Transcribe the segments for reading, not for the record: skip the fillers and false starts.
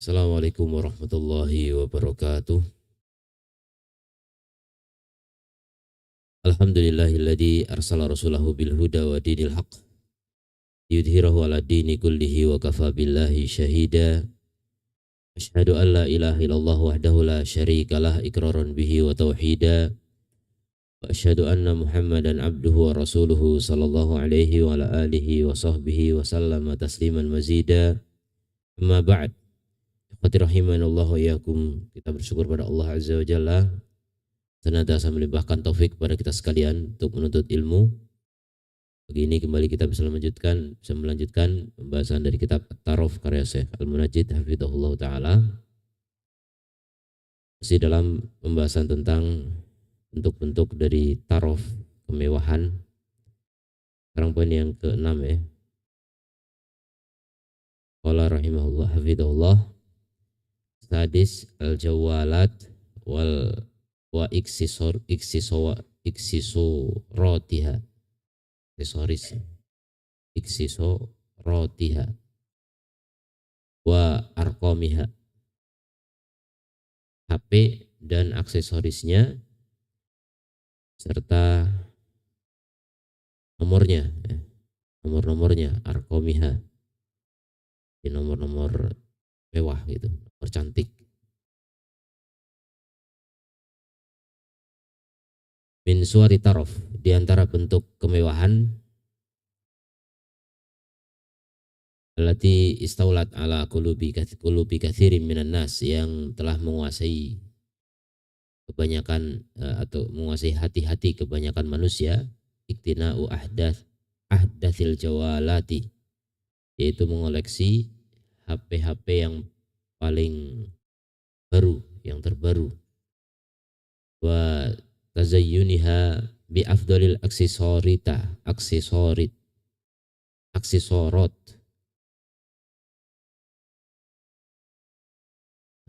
Assalamualaikum warahmatullahi wabarakatuh. Alhamdulillahilladzi arsala rasulahu bil huda wa dinil haq yudhhirahu ala dini kullihi wa kafa billahi syahida. Asyhadu an la ilaha illallah wahdahu la syarikalah iqraran bihi wa tauhida. Wa asyhadu anna Muhammadan abduhu wa rasuluhu sallallahu alaihi wa ala alihi wa sahbihi wa sallama tasliman mazida. Amma ba'd. Ikhwati rahimanallahu wa iyyakum. Kita bersyukur pada Allah Azza wa Jalla senantiasa melimpahkan taufik kepada kita sekalian untuk menuntut ilmu. Pagi ini kembali kita bisa melanjutkan pembahasan dari kitab At-Taraf karya Syekh Al-Munajjid hafizahullah ta'ala. Masih dalam pembahasan tentang bentuk-bentuk dari taraf, kemewahan. Sekarang poin yang ke-6 ya. Qala rahimahullah hafizahullah sadis al-jawalat wa iksisoratiha iksisoratiha wa arqamiha, HP dan aksesorisnya serta nomornya, nomor-nomornya, arqamiha, nomor-nomor mewah gitu, nomor cantik. Min suwari taraf, di antara bentuk kemewahan allati istaulat ala qulubi katsirin minan nas, yang telah menguasai kebanyakan atau menguasai hati-hati kebanyakan manusia, iktina'u ahdatsil jawalati, yaitu mengoleksi HP-HP yang paling baru, yang terbaru, wa tazayyuniha bi afdalil aksesorat,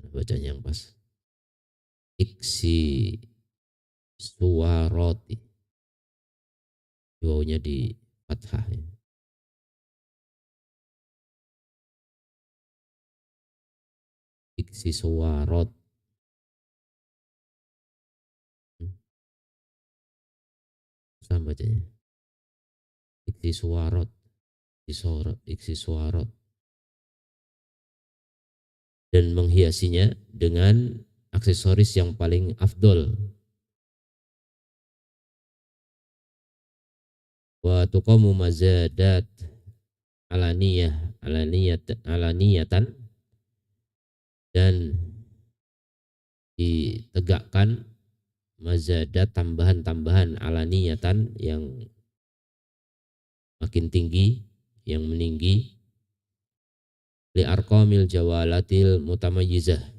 bacanya yang pas, suwaroti, wawunya di fathah ya. Suwarot, sama bacanya, suwarot, suwarot, dan menghiasinya dengan aksesoris yang paling afdol. Wa tuqamu mazadat alaniyatan, dan ditegakkan mazadat, tambahan-tambahan, alaniyatan, yang makin tinggi, yang meninggi, li arqamil jawalatil mutamayyizah,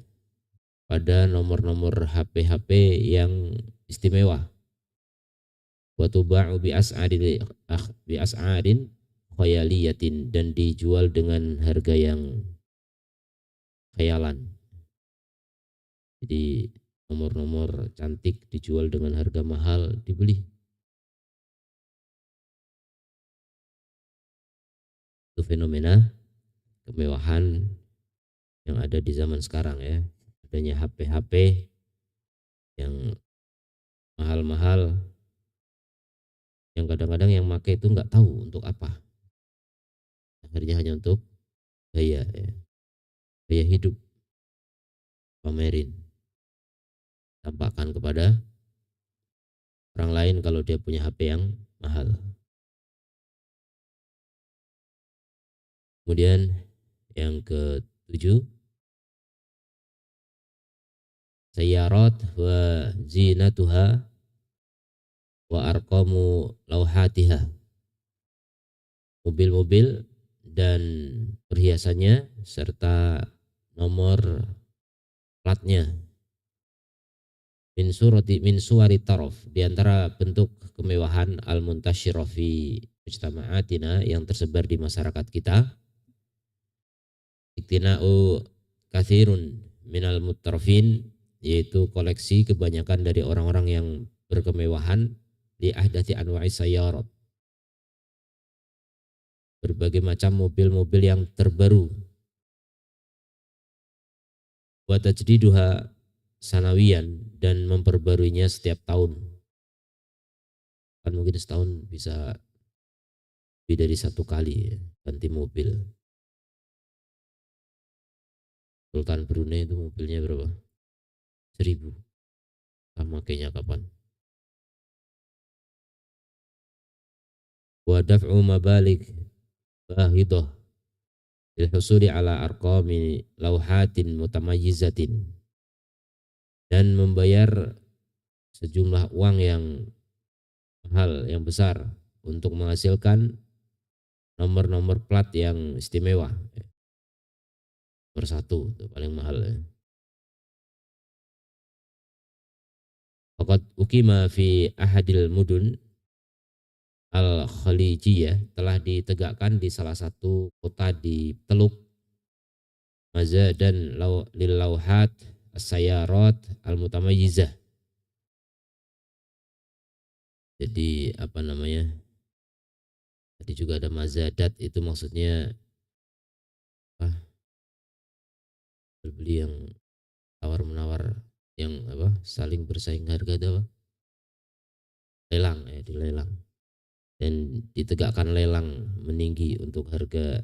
pada nomor-nomor HP-HP yang istimewa. Wa tuba'u bi as'arin khayaliyatin, dan dijual dengan harga yang khayalan. Jadi nomor-nomor cantik dijual dengan harga mahal, dibeli. Itu fenomena kemewahan yang ada di zaman sekarang ya. Adanya HP-HP yang mahal-mahal, yang kadang-kadang yang pakai itu nggak tahu untuk apa. Akhirnya hanya untuk gaya ya. Gaya hidup, pamerin, tampakkan kepada orang lain kalau dia punya HP yang mahal. Kemudian yang ke-7, sayyarat wa zinatuha wa arqamu lauhatiha, mobil-mobil dan perhiasannya serta nomor platnya. Min suwari taraf, di antara bentuk kemewahan al-muntasyirah fi mujtama'atina, yang tersebar di masyarakat kita, iktina'u kathirun minal mutarafin, yaitu koleksi kebanyakan dari orang-orang yang berkemewahan, li ahdathi anwa'i sayyarat, berbagai macam mobil-mobil yang terbaru, wa tajdiduha sanawiyan, dan memperbaruinya setiap tahun. Kan mungkin setahun bisa lebih dari satu kali ya, ganti mobil. Sultan Brunei itu mobilnya berapa? 1000. Sama kayaknya kapan? Wa daf'u mabalik bahidah lil husuli ala arqami lauhatin mutamayyizatin, dan membayar sejumlah uang yang mahal, yang besar, untuk menghasilkan nomor-nomor plat yang istimewa. Nomor 1 itu paling mahal ya. Faqad ukima fi ahadil mudun al-Khalijiyah, telah ditegakkan di salah satu kota di Teluk mazadan lil lauhat as-sayarat al-mutamayyizah. Jadi apa namanya? Tadi juga ada mazadat, itu maksudnya apa? Berbeli yang tawar menawar, yang apa? Saling bersaing harga, itu apa? Lelang ya, dilelang. Dan ditegakkan lelang meninggi untuk harga,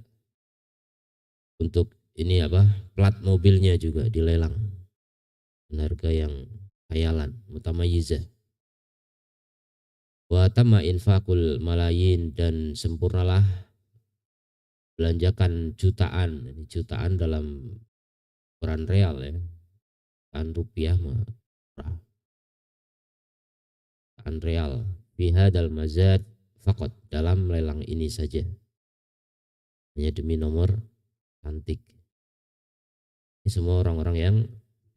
untuk ini apa, plat mobilnya juga dilelang dengan harga yang khayalan, mutamayyizah. Wa tamma infakul malayin, dan sempurnalah belanjakan jutaan, ini jutaan dalam ukuran real ya, kan rupiah mah kan real, biha dal mazad fakot, dalam lelang ini saja, hanya demi nomor cantik. Ini semua orang-orang yang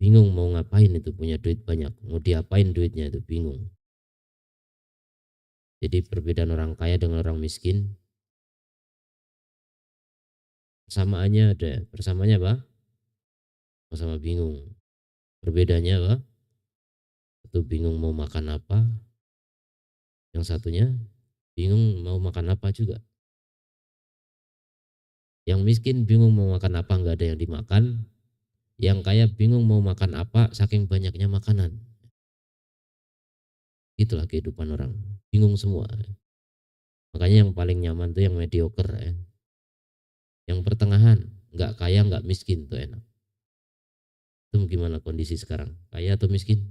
bingung mau ngapain, itu punya duit banyak, mau diapain duitnya itu bingung. Jadi perbedaan orang kaya dengan orang miskin, persamaannya ada, persamaannya apa? Sama-sama bingung. Perbedaannya apa? Satu bingung mau makan apa, yang satunya bingung mau makan apa juga. Yang miskin bingung mau makan apa, nggak ada yang dimakan. Yang kaya bingung mau makan apa, saking banyaknya makanan. Itulah kehidupan orang, bingung semua. Makanya yang paling nyaman tuh yang mediocre ya. Yang pertengahan, nggak kaya nggak miskin tuh enak. Itu gimana kondisi sekarang? Kaya atau miskin?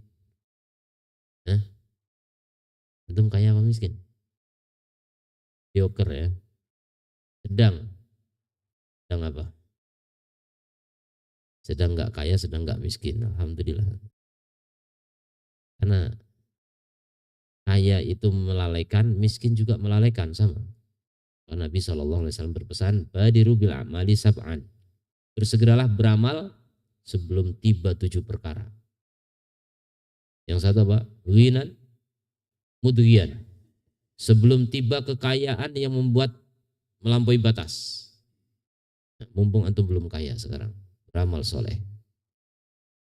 Hah? Antum kaya apa miskin? Mediocre ya. Sedang. Sedang apa? Sedang nggak kaya, sedang nggak miskin. Alhamdulillah. Karena kaya itu melalaikan, miskin juga melalaikan, sama. Nabi SAW berpesan, badiru bil amali sab'an. Bersegeralah beramal sebelum tiba 7 perkara. Yang satu apa? Ghinan mudghiyan. Sebelum tiba kekayaan yang membuat melampaui batas. Nah, mumpung antum belum kaya sekarang, beramal soleh.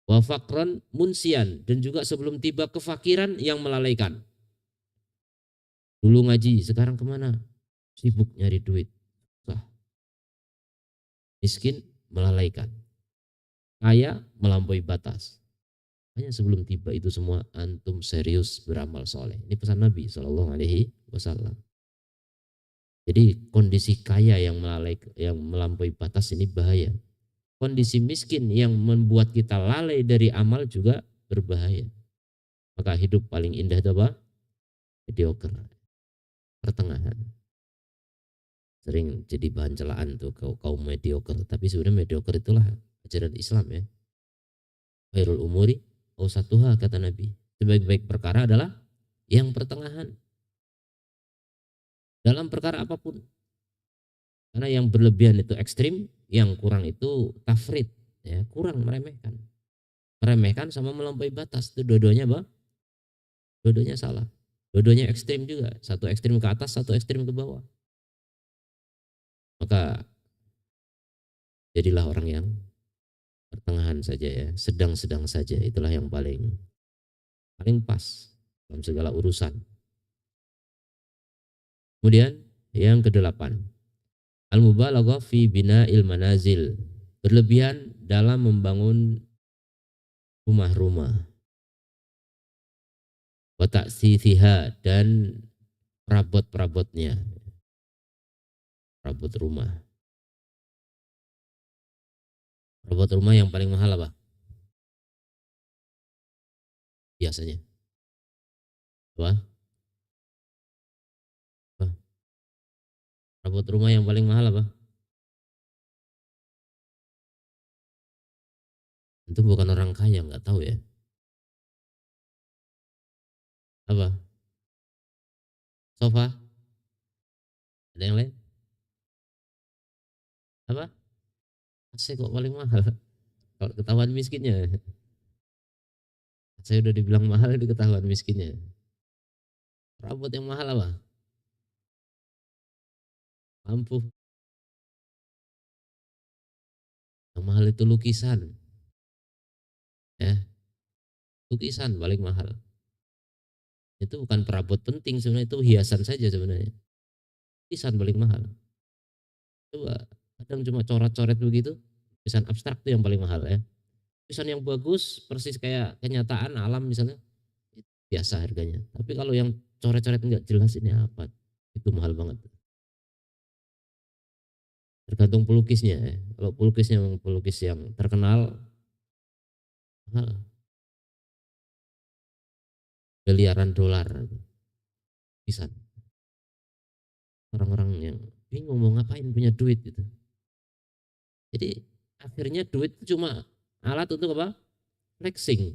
Wa faqran munsian, dan juga sebelum tiba kefakiran yang melalaikan. Dulu ngaji, sekarang kemana? Sibuk nyari duit. Miskin melalaikan. Kaya melampaui batas. Hanya sebelum tiba itu semua antum serius beramal soleh. Ini pesan Nabi SAW. Jadi kondisi kaya yang melampaui batas ini bahaya. Kondisi miskin yang membuat kita lalai dari amal juga berbahaya. Maka hidup paling indah itu apa? Mediocre. Pertengahan. Sering jadi bahan celaan tuh kaum mediocre. Tapi sebenarnya mediocre itulah ajaran Islam ya. Khairul umuri awsatuha, kata Nabi. Sebaik-baik perkara adalah yang pertengahan. Dalam perkara apapun. Karena yang berlebihan itu ekstrim, yang kurang itu tafrid, ya, kurang, meremehkan. Meremehkan sama melampaui batas, itu dua-duanya apa? Dua-duanya salah. Dua-duanya ekstrim juga, satu ekstrim ke atas, satu ekstrim ke bawah. Maka jadilah orang yang pertengahan saja ya, sedang-sedang saja, itulah yang paling pas dalam segala urusan. Kemudian yang kedelapan, al-mubalaghah fi bina'il manazil, berlebihan dalam membangun rumah-rumah, wa ta'sithiha, dan perabot-perabotnya, perabot rumah. Perabot rumah yang paling mahal apa? Biasanya. Apa? Apa? Perabot rumah yang paling mahal apa? Itu bukan orang kaya, nggak tahu ya. Apa? Sofa? Ada yang lain? Apa? AC kok paling mahal? Kalau ketahuan miskinnya. Saya udah dibilang mahal, itu ketahuan miskinnya. Perabot yang mahal apa? Lampu. Yang mahal itu lukisan. Ya, lukisan paling mahal. Itu bukan perabot penting sebenarnya, itu hiasan saja sebenarnya. Lukisan paling mahal. Coba, kadang cuma coret-coret begitu, lukisan abstrak itu yang paling mahal ya. Lukisan yang bagus, persis kayak kenyataan alam misalnya, itu biasa harganya. Tapi kalau yang coret-coret nggak jelas ini apa, itu mahal banget. Tergantung pelukisnya ya. Kalau pelukisnya memang pelukis yang terkenal, mahal. Miliaran dolar. Bisa. Orang-orang yang bingung mau ngapain punya duit gitu. Jadi akhirnya duit itu cuma alat untuk apa? Flexing.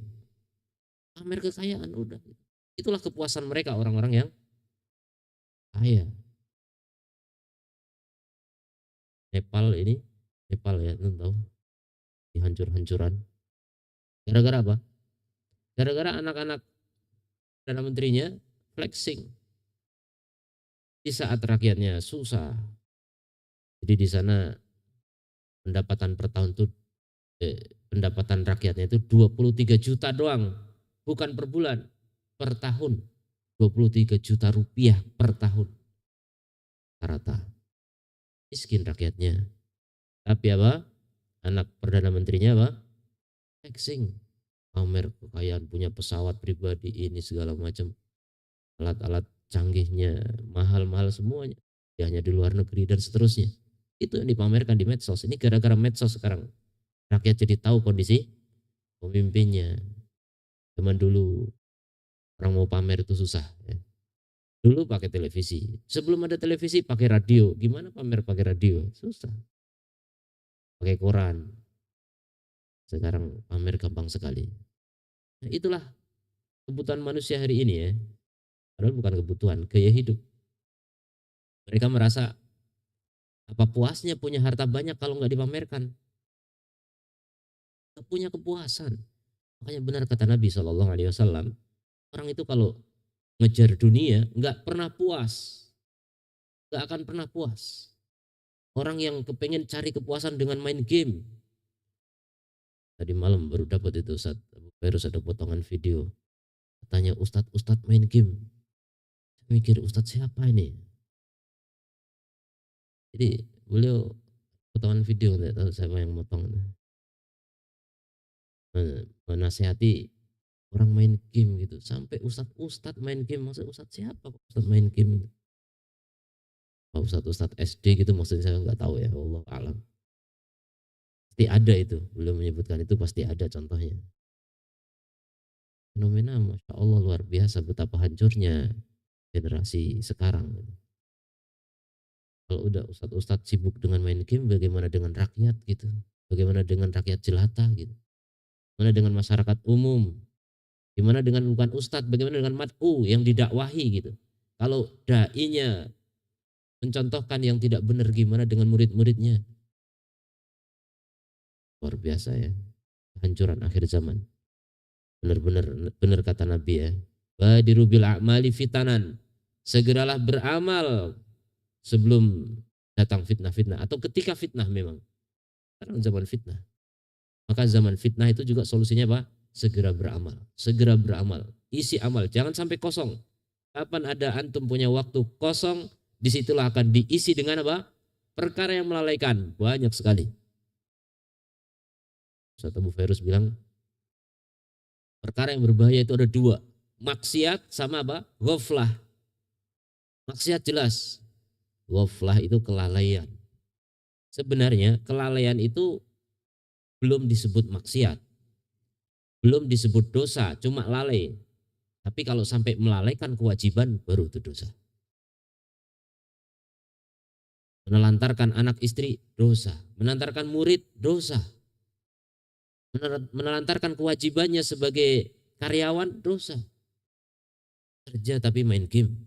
Pamer kekayaan udah. Itulah kepuasan mereka orang-orang yang kaya. Nepal ini, Nepal ya, tentu tahu, dihancur-hancuran. Gara-gara apa? Gara-gara anak-anak Perdana Menterinya flexing di saat rakyatnya susah. Jadi di sana pendapatan per tahun itu pendapatan rakyatnya itu 23 juta doang, bukan per bulan, per tahun. 23 juta rupiah per tahun. Rata. Miskin rakyatnya. Tapi apa? Anak Perdana Menterinya apa? Flexing. Pamer kekayaan, punya pesawat pribadi ini segala macam. Alat-alat canggihnya, mahal-mahal semuanya. Ya, hanya di luar negeri dan seterusnya. Itu yang dipamerkan di medsos. Ini gara-gara medsos sekarang. Rakyat jadi tahu kondisi pemimpinnya. Zaman dulu orang mau pamer itu susah. Ya. Dulu pakai televisi. Sebelum ada televisi pakai radio. Gimana pamer pakai radio? Susah. Pakai koran. Sekarang pamer gampang sekali. Nah, itulah kebutuhan manusia hari ini ya. Padahal bukan kebutuhan, gaya hidup. Mereka merasa apa puasnya punya harta banyak kalau nggak dipamerkan. Nggak punya kepuasan. Makanya benar kata Nabi SAW, orang itu kalau ngejar dunia nggak pernah puas. Nggak akan pernah puas. Orang yang kepengen cari kepuasan dengan main game. Tadi malam baru dapat itu, baru ada potongan video. Tanya Ustadz main game. Mikir Ustadz siapa ini? Jadi beliau potongan video, nggak tahu siapa yang motong. Menasehati orang main game gitu. Sampai Ustadz main game. Maksud Ustadz siapa Ustadz main game? Ustadz SD gitu maksudnya, saya nggak tahu ya. Allah alam. Pasti ada itu. Beliau menyebutkan itu pasti ada contohnya. Fenomena Masya Allah luar biasa, betapa hancurnya generasi sekarang. Kalau udah ustadz sibuk dengan main game, bagaimana dengan rakyat gitu? Bagaimana dengan rakyat jelata gitu? Bagaimana dengan masyarakat umum? Gimana dengan bukan ustadz? Bagaimana dengan mat'u yang didakwahi gitu? Kalau da'inya mencontohkan yang tidak benar, gimana dengan murid-muridnya? Luar biasa ya. Hancuran akhir zaman. Benar-benar benar kata Nabi ya. Badiru bil a'mali fitanan. Segeralah beramal sebelum datang fitnah-fitnah atau ketika fitnah memang. Karena zaman fitnah. Maka zaman fitnah itu juga solusinya apa? Segera beramal. Segera beramal. Isi amal. Jangan sampai kosong. Kapan ada antum punya waktu kosong, disitulah akan diisi dengan apa? Perkara yang melalaikan. Banyak sekali. Ustaz Abu Fairuz bilang, Perkara yang berbahaya itu ada dua. Maksiat sama apa? Ghaflah. Maksiat jelas. Ghaflah itu kelalaian. Sebenarnya kelalaian itu belum disebut maksiat. Belum disebut dosa, cuma lalai. Tapi kalau sampai melalaikan kewajiban, baru itu dosa. Menelantarkan anak istri, dosa. Menelantarkan murid, dosa. Menelantarkan kewajibannya sebagai karyawan, dosa. Kerja tapi main game.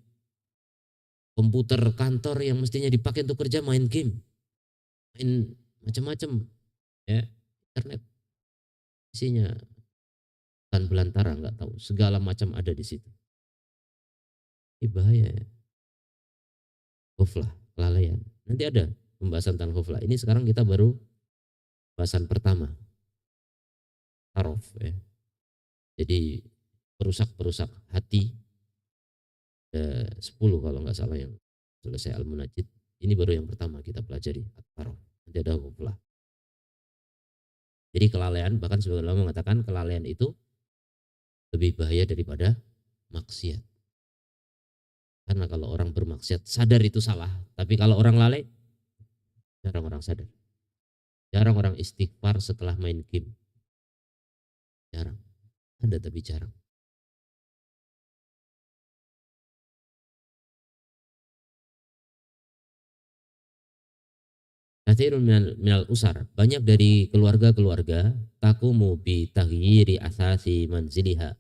Komputer kantor yang mestinya dipakai untuk kerja, main game. Main macam-macam. Ya, internet isinya kan belantara, nggak tahu. Segala macam ada di situ. Ini bahaya ya. Ghaflah, kelalaian. Nanti ada pembahasan tentang ghaflah. Ini sekarang kita baru bahasan pertama. Tarof ya. Jadi perusak hati 10 kalau nggak salah yang selesai Al-Munajid. Ini baru yang pertama kita pelajari At-Tarof. Nanti ada ghaflah. Jadi kelalaian, bahkan sebagian ulama mengatakan kelalaian itu lebih bahaya daripada maksiat. Karena kalau orang bermaksiat sadar itu salah, tapi kalau orang lalai jarang orang sadar. Jarang orang istighfar setelah main game. Jarang. Ada tapi jarang. Katsirun minal usar, banyak dari keluarga-keluarga takumu bi taghyiri asasi manziliha,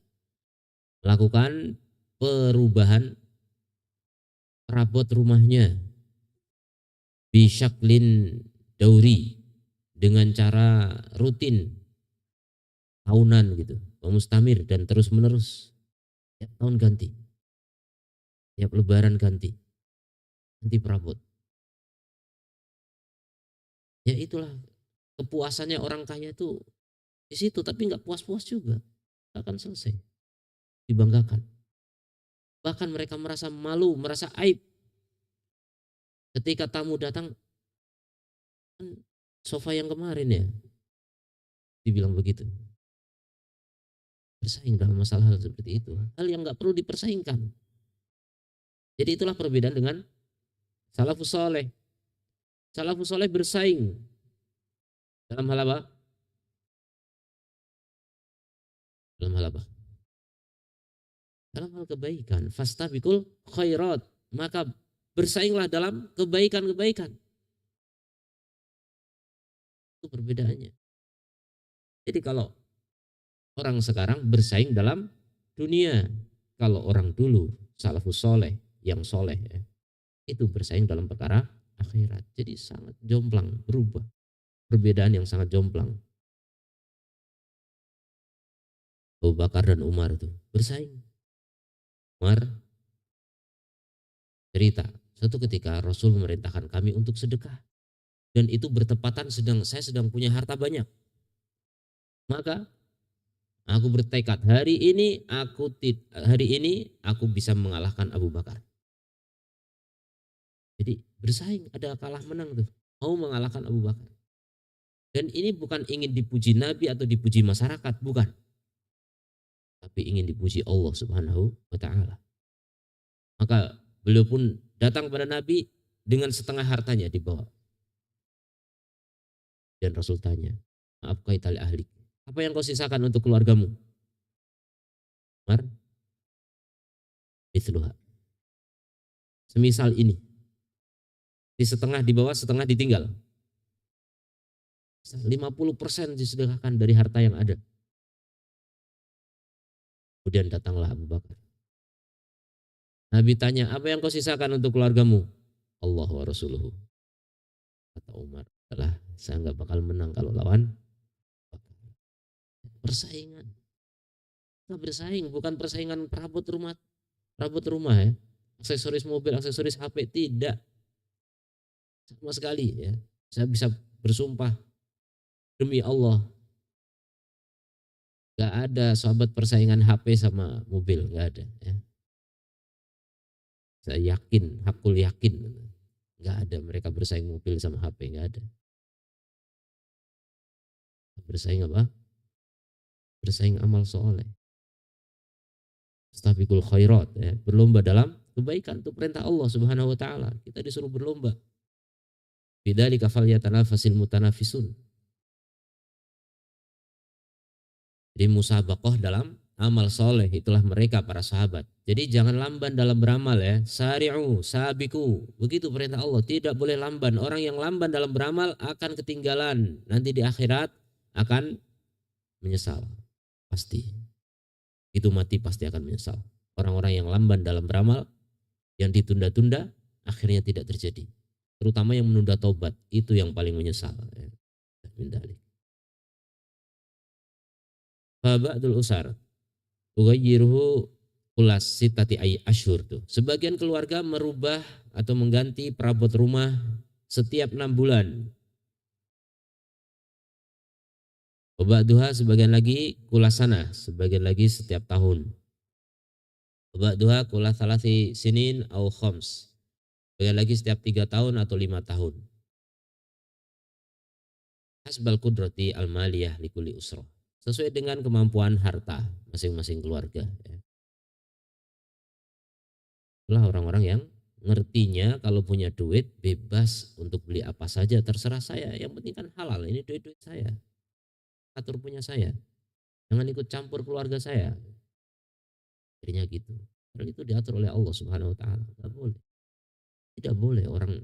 melakukan perubahan perabot rumahnya bisyaklin dauri, dengan cara rutin tahunan gitu, mustamir dan terus menerus. Tiap tahun ganti, tiap lebaran ganti perabot. Ya itulah kepuasannya orang kaya itu di situ, tapi nggak puas-puas juga, nggak akan selesai, dibanggakan. Bahkan mereka merasa malu, merasa aib ketika tamu datang, kan sofa yang kemarin ya, dibilang begitu. Bersaing dalam masalah hal seperti itu, hal yang nggak perlu dipersaingkan. Jadi itulah perbedaan dengan salafus soleh. Salafus soleh bersaing dalam hal apa? Dalam hal apa? Dalam hal kebaikan. Fastabiqul khairat. Maka bersainglah dalam kebaikan-kebaikan. Itu perbedaannya. Jadi kalau orang sekarang bersaing dalam dunia, kalau orang dulu salafus soleh yang soleh ya, itu bersaing dalam perkara akhirat. Jadi sangat jomplang, berubah. Perbedaan yang sangat jomplang. Abu Bakar dan Umar itu bersaing. Umar cerita, suatu ketika Rasul memerintahkan kami untuk sedekah, dan itu bertepatan saya sedang punya harta banyak. Maka aku bertekad hari ini aku bisa mengalahkan Abu Bakar. Jadi bersaing, ada kalah menang tuh, mau mengalahkan Abu Bakar. Dan ini bukan ingin dipuji Nabi atau dipuji masyarakat, bukan. Tapi ingin dipuji Allah Subhanahu wa taala. Maka beliau pun datang pada Nabi dengan setengah hartanya dibawa. Dan Rasul tanya, maaf kaitali ahli, apa yang kau sisakan untuk keluargamu? Umar, mithluha. Semisal ini, di setengah dibawa, setengah ditinggal. 50% disedekahkan dari harta yang ada. Kemudian datanglah Abu Bakar. Nabi tanya, apa yang kau sisakan untuk keluargamu? Allah wa Rasuluhu. Kata Umar, saya nggak bakal menang kalau lawan persaingan. Kita bersaing, bukan persaingan perabot rumah ya, aksesoris mobil, aksesoris HP, tidak sama sekali ya. Saya bisa bersumpah demi Allah, gak ada sahabat persaingan HP sama mobil, gak ada ya. Saya yakin, hakul yakin, gak ada mereka bersaing mobil sama HP, gak ada. Bersaing apa? Bersaing amal soleh. Fastabiqul khairat, ya, berlomba dalam kebaikan, itu perintah Allah Subhanahu wa taala. Kita disuruh berlomba. Bidzalika falyatanafasil mutanafisun. Jadi musabaqah dalam amal soleh, itulah mereka para sahabat. Jadi jangan lamban dalam beramal ya. Sari'u, sabiku. Begitu perintah Allah. Tidak boleh lamban. Orang yang lamban dalam beramal akan ketinggalan. Nanti di akhirat akan menyesal. Pasti. Itu mati pasti akan menyesal. Orang-orang yang lamban dalam beramal, yang ditunda-tunda, akhirnya tidak terjadi. Terutama yang menunda taubat. Itu yang paling menyesal. Min dzalik. Fa ba'dul usar ughayyiruhu ulas sitati ay asyhur tuh. Sebagian keluarga merubah atau mengganti perabot rumah setiap 6 bulan. Ba'duha sebagian lagi kulasana, sebagian lagi setiap tahun. Ba'duha kulas salasi sinin au khams. Sebagian lagi setiap 3 tahun atau 5 tahun. Hasbal qudrati al-maliyah likulli usrah. Sesuai dengan kemampuan harta masing-masing keluarga. Itulah orang-orang yang ngertinya kalau punya duit bebas untuk beli apa saja, terserah saya. Yang penting kan halal, ini duit-duit saya. Atur punya saya. Jangan ikut campur keluarga saya. Akhirnya gitu. Padahal itu diatur oleh Allah Subhanahu wa taala. Tidak boleh. Tidak boleh orang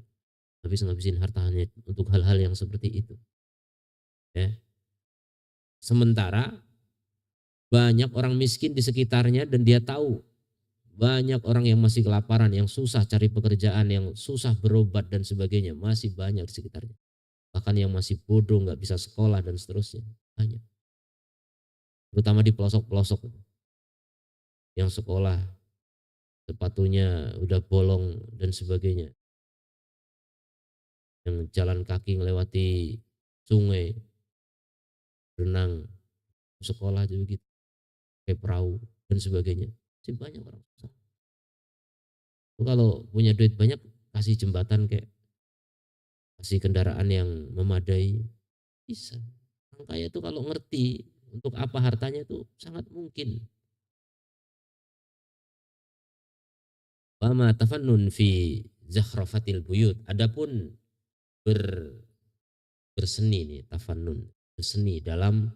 habis-ngabisin hartanya untuk hal-hal yang seperti itu. Ya. Sementara banyak orang miskin di sekitarnya dan dia tahu banyak orang yang masih kelaparan, yang susah cari pekerjaan, yang susah berobat dan sebagainya, masih banyak di sekitarnya. Bahkan yang masih bodoh, nggak bisa sekolah dan seterusnya, banyak. Terutama di pelosok-pelosok yang sekolah sepatunya udah bolong dan sebagainya, yang jalan kaki melewati sungai, renang, sekolah juga gitu, kayak perahu dan sebagainya. Masih banyak orang susah. Kalau punya duit banyak, kasih jembatan kayak, kasih kendaraan yang memadai, bisa. Orang kaya itu kalau ngerti untuk apa hartanya itu sangat mungkin. Wama tafannun fi zakhrafatil buyut. Adapun ber, berseni nih, tafannun, berseni dalam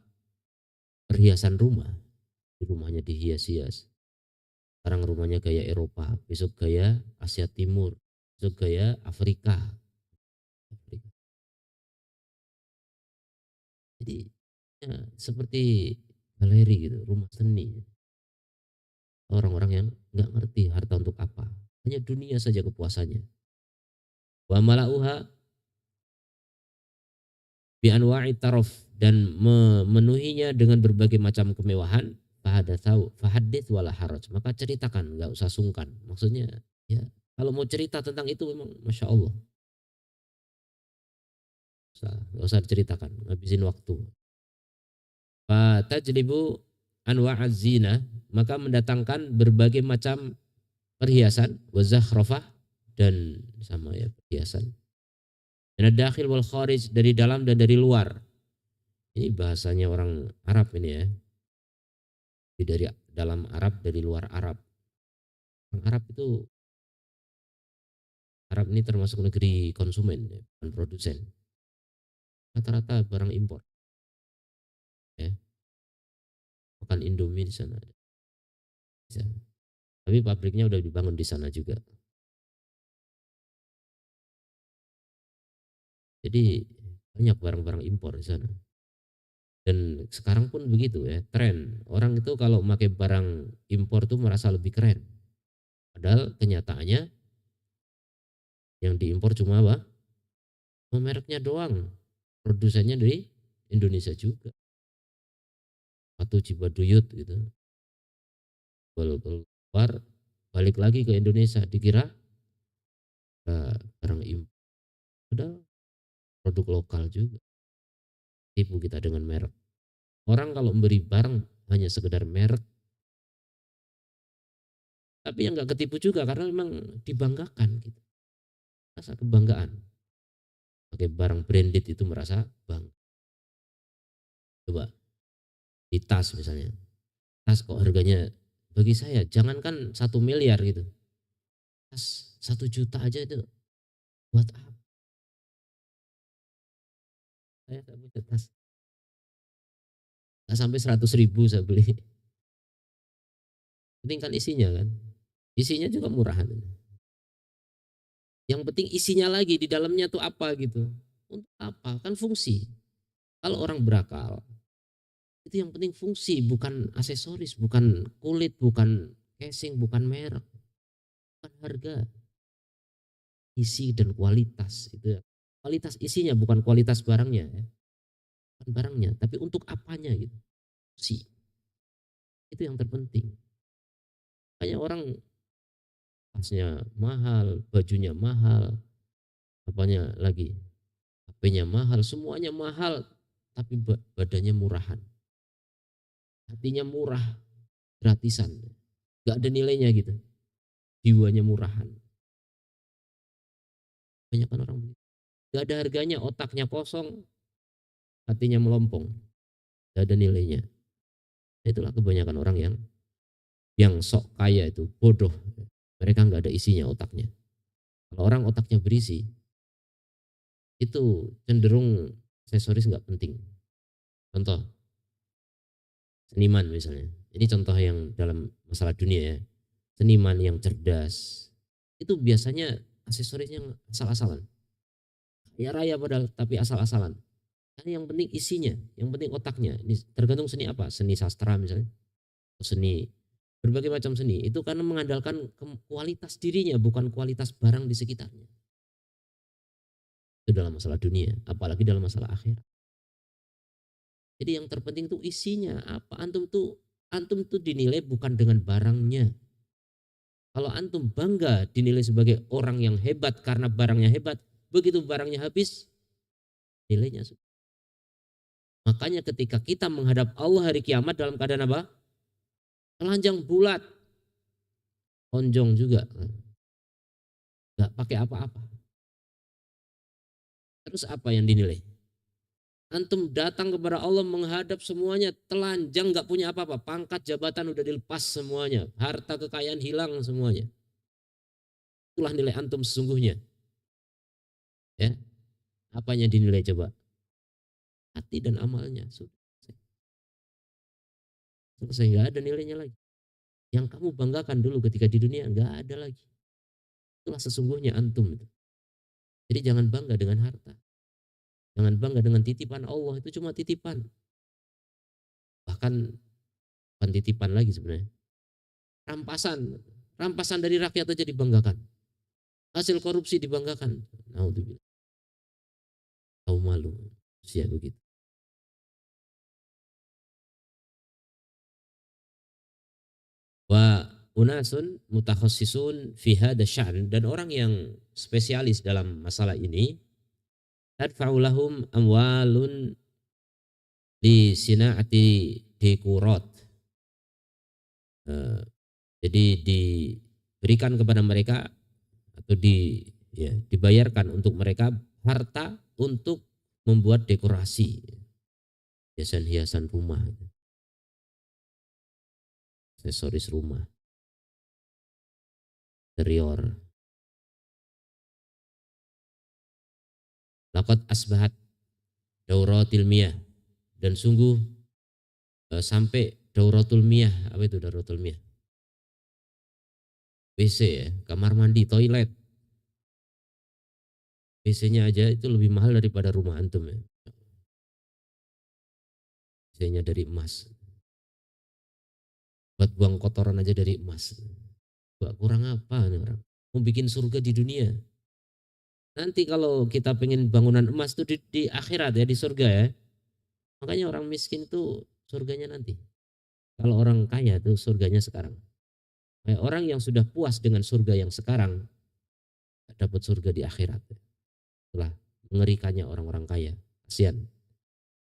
perhiasan rumah. Rumahnya dihias-hias. Sekarang rumahnya gaya Eropa, besok gaya Asia Timur, besok gaya Afrika. Jadi ya, seperti galeri gitu, rumah seni. Orang-orang yang nggak ngerti harta untuk apa, hanya dunia saja kepuasannya. Wa malauha bi anwa'i taraf, dan memenuhinya dengan berbagai macam kemewahan. Fahadits wala haraj, maka ceritakan, nggak usah sungkan. Maksudnya ya, kalau mau cerita tentang itu memang masya Allah, nggak usah diceritakan, ngabisin waktu. Fatajlibu anwa'az zina, maka mendatangkan berbagai macam perhiasan, wazakhrafah, dan sama ya perhiasan. Dan dakhil wal kharij, dari dalam dan dari luar. Ini bahasanya orang Arab ini ya. Dari dalam Arab, dari luar Arab. Orang Arab itu, Arab ini termasuk negeri konsumen, ya, bukan produsen. Rata-rata barang impor. Ya. Makan Indomie di sana. Bisa. Tapi pabriknya udah dibangun di sana juga. Jadi banyak barang-barang impor di sana. Dan sekarang pun begitu ya, tren. Orang itu kalau pakai barang impor tuh merasa lebih keren. Padahal kenyataannya yang diimpor cuma apa? Mereknya doang. Produsennya dari Indonesia juga. Atau Cibaduyut gitu. Keluar, balik lagi ke Indonesia, dikira barang impor. Padahal produk lokal juga. Tipu kita dengan merek. Orang kalau memberi barang hanya sekedar merek, tapi yang nggak ketipu juga karena memang dibanggakan gitu. Rasa kebanggaan. Pakai barang branded itu merasa bangga. Coba di tas misalnya. Tas kok harganya bagi saya jangankan 1 miliar gitu, 1 juta aja itu buat apa? Saya nggak punya tas, nggak sampai 100 ribu saya beli. Penting kan isinya kan, isinya juga murahan. Yang penting isinya lagi di dalamnya tuh apa gitu. Untuk apa? Kan fungsi. Kalau orang berakal, itu yang penting fungsi, bukan aksesoris, bukan kulit, bukan casing, bukan merek, bukan harga, isi dan kualitas itu ya. Kualitas isinya bukan kualitas barangnya ya. Bukan barangnya, tapi untuk apanya gitu. Fungsi. Itu yang terpenting. Banyak orang tasnya mahal, bajunya mahal, apanya lagi? HP-nya mahal, semuanya mahal, tapi badannya murahan. Hatinya murah, gratisan. Gak ada nilainya gitu. Jiwanya murahan. Banyak kan orang begitu. Gak ada harganya, otaknya kosong, hatinya melompong. Gak ada nilainya. Itulah kebanyakan orang yang sok kaya itu bodoh. Mereka gak ada isinya otaknya. Kalau orang otaknya berisi, itu cenderung aksesoris gak penting. Contoh, seniman misalnya. Ini contoh yang dalam masalah dunia ya. Seniman yang cerdas, itu biasanya aksesorisnya asal-asalan. Kaya raya padahal, tapi asal-asalan. Karena yang penting isinya, yang penting otaknya. Ini tergantung seni apa, seni sastra misalnya, atau seni berbagai macam seni. Itu karena mengandalkan kualitas dirinya, bukan kualitas barang di sekitarnya. Itu dalam masalah dunia, apalagi dalam masalah akhirat. Jadi yang terpenting itu isinya apa. Antum tuh dinilai bukan dengan barangnya. Kalau antum bangga dinilai sebagai orang yang hebat karena barangnya hebat, begitu barangnya habis, nilainya. Makanya ketika kita menghadap Allah hari kiamat dalam keadaan apa? Telanjang bulat, onjong juga, nggak pakai apa-apa. Terus apa yang dinilai? Antum datang kepada Allah menghadap semuanya telanjang, nggak punya apa-apa, pangkat jabatan udah dilepas semuanya, harta kekayaan hilang semuanya. Itulah nilai antum sesungguhnya. Ya, apanya dinilai coba? Hati dan amalnya. Selesai, nggak ada nilainya lagi. Yang kamu banggakan dulu ketika di dunia nggak ada lagi. Itulah sesungguhnya antum. Jadi jangan bangga dengan harta. Jangan bangga dengan titipan Allah, itu cuma titipan. Bahkan bukan titipan lagi sebenarnya. Rampasan. Rampasan dari rakyat aja dibanggakan. Hasil korupsi dibanggakan. Naudzubillah. Tahu malu. Usia begitu. Wa unasun mutakhassisun fi hadha sya'n, dan orang yang spesialis dalam masalah ini, tadfa'u lahum amwalun li sina'ati dekurat. Jadi diberikan kepada mereka atau dibayarkan untuk mereka harta untuk membuat dekorasi, hiasan-hiasan rumah, aksesoris rumah, interior. Laqad asbahat dauratul miyah, dan sungguh sampai dauratul miyah. Apa itu dauratul miyah? WC ya, kamar mandi, toilet. WC-nya aja itu lebih mahal daripada rumah antum ya. WC-nya dari emas. Buat buang kotoran aja dari emas. Gak kurang apa nih orang? Mau bikin surga di dunia. Nanti kalau kita pengen bangunan emas tuh di akhirat ya, di surga ya. Makanya orang miskin tuh surganya nanti. Kalau orang kaya tuh surganya sekarang. Kayak orang yang sudah puas dengan surga yang sekarang, dapat surga di akhirat. Itulah mengerikannya orang-orang kaya. Kasihan.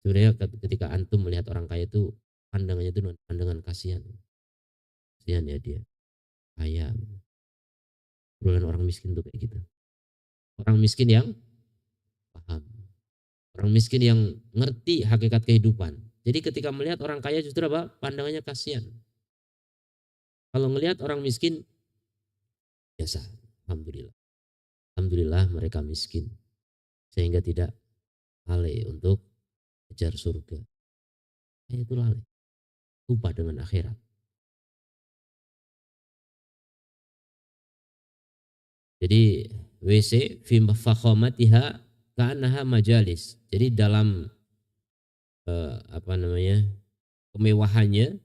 Sebenarnya ketika antum melihat orang kaya itu, pandangannya itu pandangan kasihan. Kasihan ya dia. Kaya. Bukan orang miskin tuh kayak gitu. Orang miskin yang paham. Orang miskin yang ngerti hakikat kehidupan. Jadi ketika melihat orang kaya justru apa? Pandangannya kasihan. Kalau ngelihat orang miskin biasa, alhamdulillah. Alhamdulillah mereka miskin sehingga tidak lalai untuk kejar surga. Itu lalai, lupa dengan akhirat. Jadi WC fi fakhamatiha ka'annaha majalis. Jadi dalam apa namanya? Kemewahannya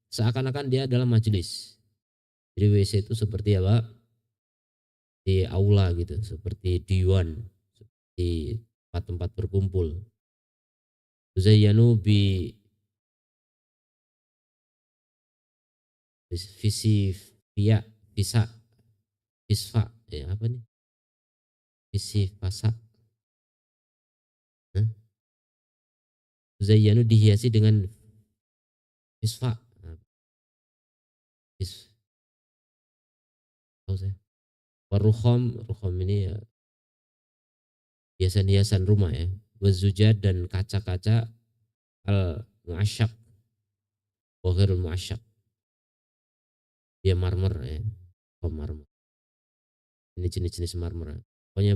seakan-akan dia adalah majelis. Jadi WC itu seperti apa? Di aula gitu, seperti diwan, seperti tempat-tempat berkumpul. Zayyanu bi visi via bisa visfa ya apa nih? Visi fasa. Nah, Zayyanu dihiasi dengan visfa. Nah, vis, tahu saya. Warukhom, rukhom ini ya hiasan-hiasan rumah ya. Wazujad dan kaca-kaca al muasyab, wahirul muasyab. Dia marmer ya. Oh, marmer. Ini jenis-jenis marmer. Pokoknya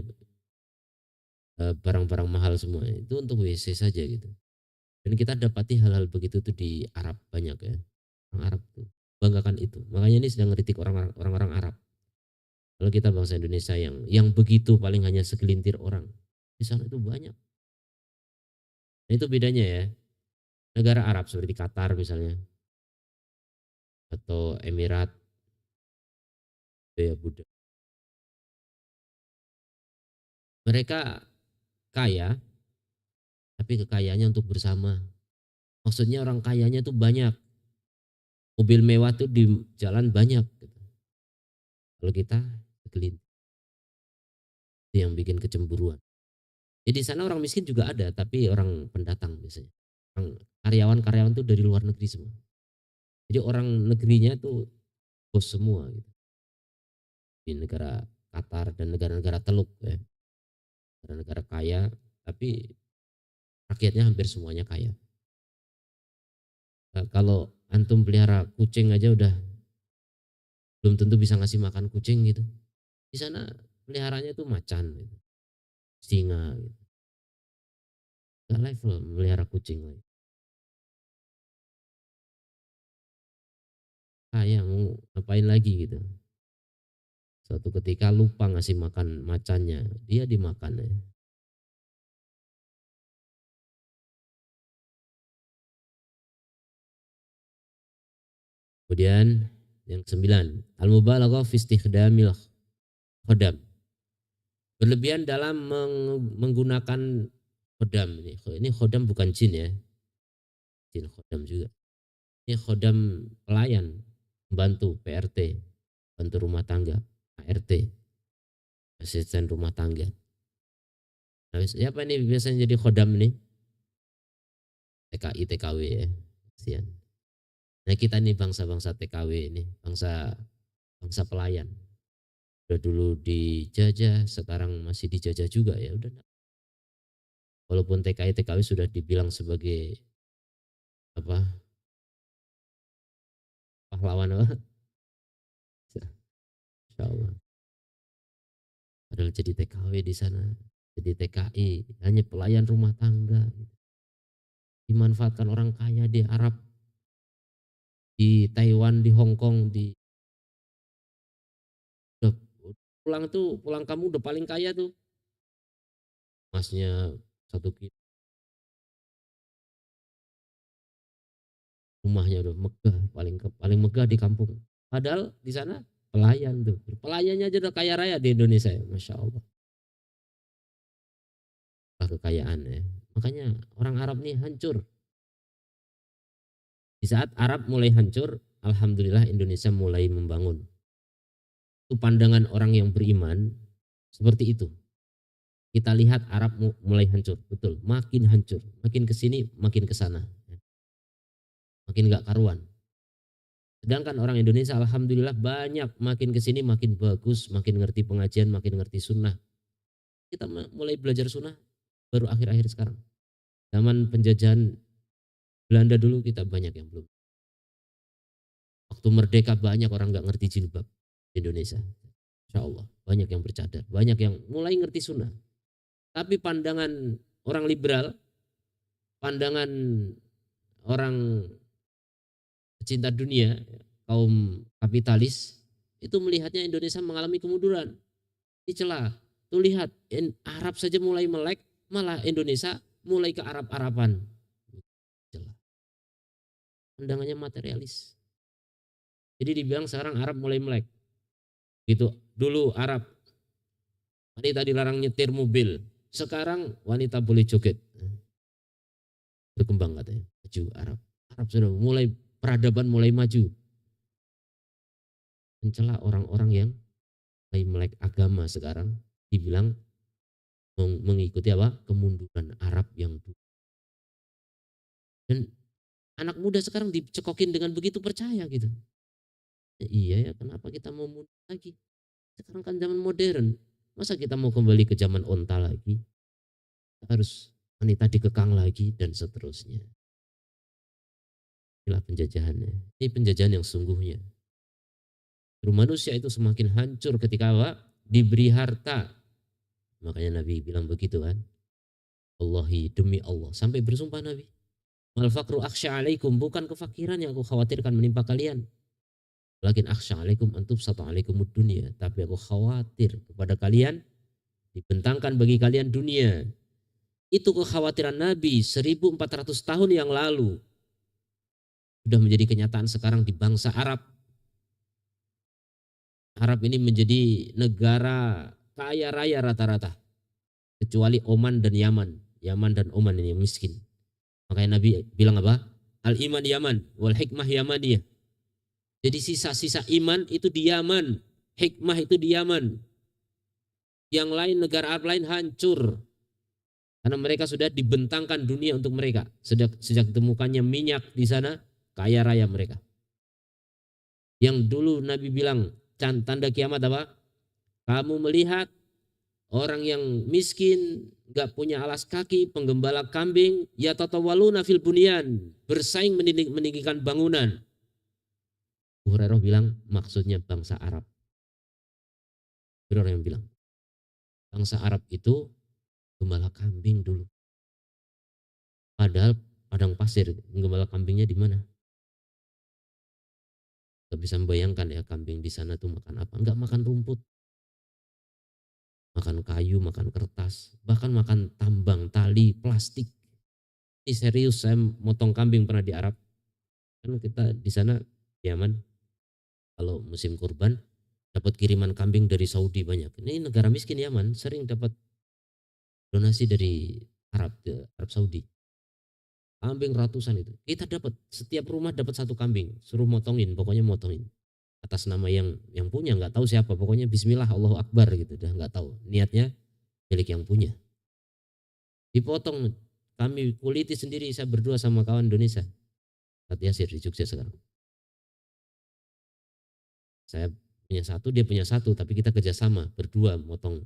barang-barang mahal semua itu untuk WC saja gitu. Dan kita dapati hal-hal begitu tuh di Arab banyak ya. Orang Arab tuh banggakan itu. Makanya ini sedang ngeritik orang-orang Arab. Kalau kita bangsa Indonesia yang begitu paling hanya segelintir orang. Di sana itu banyak. Nah, itu bedanya ya. Negara Arab seperti Qatar misalnya atau Emirat ya Buddha. Mereka kaya tapi kekayaannya untuk bersama. Maksudnya orang kayanya tuh banyak. Mobil mewah tuh di jalan banyak. Kalau kita segelintir itu yang bikin kecemburuan. Jadi di sana orang miskin juga ada, tapi orang pendatang biasanya. Orang karyawan-karyawan tuh dari luar negeri semua. Jadi orang negerinya tuh bos semua gitu. Di negara Qatar dan negara-negara Teluk ya. Negara-negara kaya, tapi rakyatnya hampir semuanya kaya. Nah, kalau antum pelihara kucing aja udah belum tentu bisa ngasih makan kucing gitu. Di sana peliharanya tuh macan gitu, singa gitu. Gak level melihara kucing lagi. Kaya mau ngapain lagi gitu. Suatu ketika lupa ngasih makan macannya, dia dimakan ya. Kemudian yang ke-9, al-mubalaghah fi istikhdamil khodam. Berlebihan dalam menggunakan khodam ini. Ini khodam bukan jin ya. Jin khodam juga. Ini khodam pelayan, membantu PRT, bantu rumah tangga, ART, asisten rumah tangga. Nah, siapa ini biasanya jadi khodam ini? TKI, TKW ya. Kasihan. Nah, kita nih bangsa-bangsa TKW ini, bangsa bangsa pelayan. Udah dulu dijajah, sekarang masih dijajah juga ya udah. Walaupun TKI TKW sudah dibilang sebagai apa pahlawan apa? Insya Allah. Padahal jadi TKW di sana, jadi TKI hanya pelayan rumah tangga. Dimanfaatkan orang kaya di Arab, di Taiwan, di Hong Kong, di udah, pulang tuh pulang kamu udah paling kaya tuh, masnya 1 kilo, rumahnya udah megah, paling megah di kampung. Padahal di sana pelayan tuh, pelayannya aja udah kaya raya di Indonesia ya, masya Allah. Kekayaan ya. Makanya orang Arab nih hancur. Di saat Arab mulai hancur, alhamdulillah Indonesia mulai membangun. Itu pandangan orang yang beriman seperti itu. Kita lihat Arab mulai hancur, betul, makin hancur, makin ke sini, makin ke sana, makin gak karuan. Sedangkan orang Indonesia alhamdulillah banyak, makin ke sini makin bagus, makin ngerti pengajian, makin ngerti sunnah. Kita mulai belajar sunnah baru akhir-akhir sekarang. Zaman penjajahan Belanda dulu kita banyak yang belum. Waktu merdeka banyak orang nggak ngerti jilbab di Indonesia. Insya Allah banyak yang bercadar, banyak yang mulai ngerti sunnah. Tapi pandangan orang liberal, pandangan orang pecinta dunia, kaum kapitalis, itu melihatnya Indonesia mengalami kemunduran. Dicela. Tuh lihat, Arab saja mulai melek, malah Indonesia mulai ke Arab-Araban. Pandangannya materialis. Jadi dibilang sekarang Arab mulai melek. Gitu. Dulu Arab wanita dilarang nyetir mobil. Sekarang wanita boleh joget. Berkembang katanya. Maju Arab. Arab sudah mulai, peradaban mulai maju. Mencela orang-orang yang mulai melek agama sekarang. Dibilang mengikuti apa? Kemunduran Arab yang dulu. Dan anak muda sekarang dicekokin dengan begitu percaya gitu. Ya, iya ya, kenapa kita mau mundur lagi? Sekarang kan zaman modern. Masa kita mau kembali ke zaman onta lagi? Harus wanita dikekang lagi dan seterusnya. Inilah penjajahannya. Ini penjajahan yang sungguhnya. Manusia itu semakin hancur ketika apa? Diberi harta. Makanya Nabi bilang begitu kan. Wallahi, demi Allah. Sampai bersumpah Nabi. Mal faqru akhsha alaikum. Bukan kefakiran yang aku khawatirkan menimpa kalian. Lakin akhsha alaikum antub satu alaikumud dunia. Tapi aku khawatir kepada kalian. Dibentangkan bagi kalian dunia. Itu kekhawatiran Nabi 1400 tahun yang lalu. Sudah menjadi kenyataan sekarang di bangsa Arab. Arab ini menjadi negara kaya raya rata-rata. Kecuali Oman dan Yaman. Yaman dan Oman ini miskin. Makanya Nabi bilang apa? Al-iman Yaman, wal hikmah Yamaniyah. Jadi sisa-sisa iman itu di Yaman. Hikmah itu di Yaman. Yang lain, negara Arab lain hancur. Karena mereka sudah dibentangkan dunia untuk mereka. Sejak ditemukannya minyak di sana, kaya raya mereka. Yang dulu Nabi bilang, tanda kiamat apa? Kamu melihat orang yang miskin, gak punya alas kaki, penggembala kambing, ya tatawaluna fil bunyan, bersaing meninggikan bangunan. Hurairah bilang maksudnya bangsa Arab. Hurairah yang bilang, bangsa Arab itu gembala kambing dulu. Padahal padang pasir, gembala kambingnya di mana? Gak bisa membayangkan ya kambing di sana tuh makan apa? Enggak makan rumput, makan kayu, makan kertas, bahkan makan tambang, tali, plastik. Ini serius, saya motong kambing pernah di Arab. Kan kita di sana Yaman, kalau musim kurban dapat kiriman kambing dari Saudi banyak. Ini negara miskin Yaman, sering dapat donasi dari Arab Saudi. Kambing ratusan itu. Kita dapat, setiap rumah dapat satu kambing, suruh motongin, pokoknya motongin. Atas nama yang punya, nggak tahu siapa, pokoknya bismillah Allahu Akbar gitu, dah nggak tahu. Niatnya milik yang punya. Dipotong, kami kuliti sendiri, saya berdua sama kawan Indonesia. Saat Yasir di Jogja sekarang. Saya punya satu, dia punya satu, tapi kita kerjasama berdua motong.